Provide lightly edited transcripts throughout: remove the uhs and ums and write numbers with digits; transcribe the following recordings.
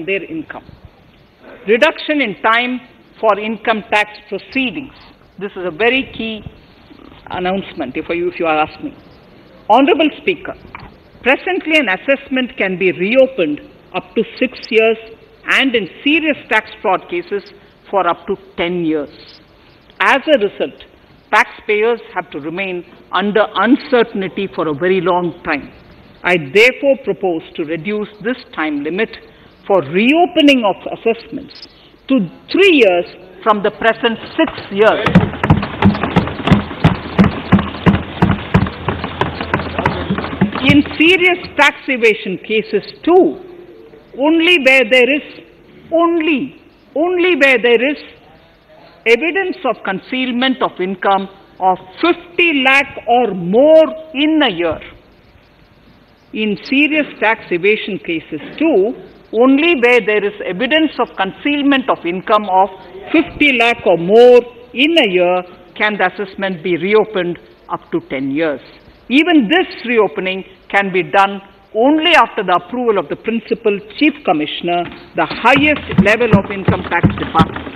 on their income. Reduction in time for income tax proceedings. This is a very key announcement if you ask me. Honorable Speaker, presently an assessment can be reopened up to 6 years and in serious tax fraud cases for up to 10 years. As a result, taxpayers have to remain under uncertainty for a very long time. I therefore propose to reduce this time limit for reopening of assessments to 3 years from the present 6 years. In serious tax evasion cases too, only where there is evidence of concealment of income of 50 lakh or more in a year. In serious tax evasion cases too, only where there is evidence of concealment of income of 50 lakh or more in a year can the assessment be reopened up to 10 years. Even this reopening can be done only after the approval of the Principal Chief Commissioner, the highest level of Income Tax Department.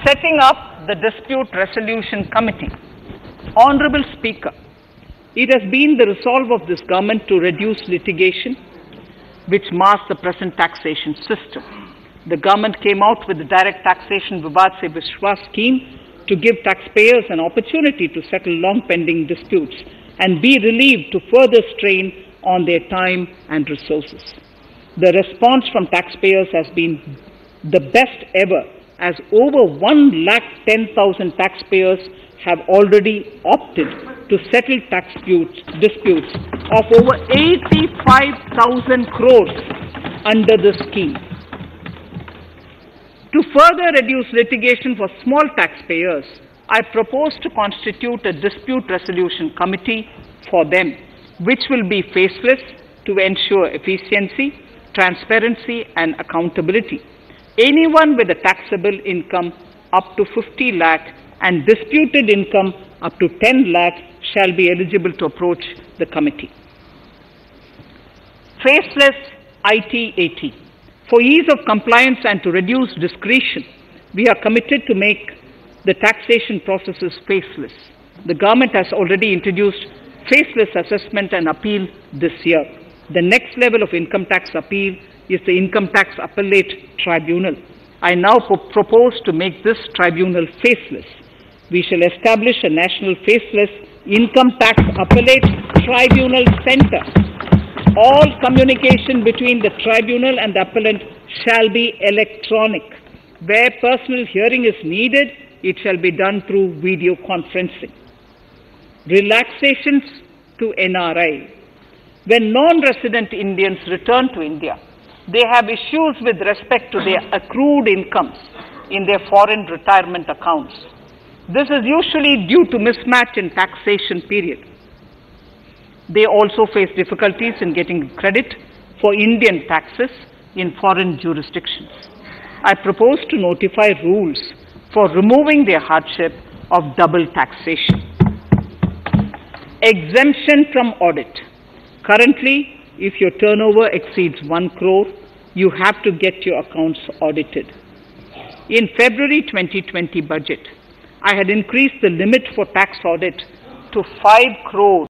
Setting up the Dispute Resolution Committee. Honorable Speaker, it has been the resolve of this government to reduce litigation which mars the present taxation system. The government came out with the Direct Taxation Vivad Se Vishwas scheme to give taxpayers an opportunity to settle long-pending disputes and be relieved to further strain on their time and resources. The response from taxpayers has been the best ever, as over 110,000 taxpayers have already opted to settle tax disputes of over 85,000 crores under the scheme. To further reduce litigation for small taxpayers, I propose to constitute a dispute resolution committee for them, which will be faceless to ensure efficiency, transparency and accountability. Anyone with a taxable income up to 50 lakh and disputed income up to 10 lakh shall be eligible to approach the committee. Faceless IT-AT. For ease of compliance and to reduce discretion, we are committed to make the taxation processes faceless. The government has already introduced faceless assessment and appeal this year. The next level of income tax appeal is the Income Tax Appellate Tribunal. I now propose to make this tribunal faceless. We shall establish a national faceless Income Tax Appellate Tribunal Center. All communication between the tribunal and the appellant shall be electronic. Where personal hearing is needed, it shall be done through video conferencing. Relaxations to NRI. When non-resident Indians return to India, they have issues with respect to their accrued incomes in their foreign retirement accounts. This is usually due to mismatch in taxation period. They also face difficulties in getting credit for Indian taxes in foreign jurisdictions. I propose to notify rules for removing their hardship of double taxation. Exemption from audit. Currently, if your turnover exceeds 1 crore, you have to get your accounts audited. In February 2020 budget, I had increased the limit for tax audit to 5 crores.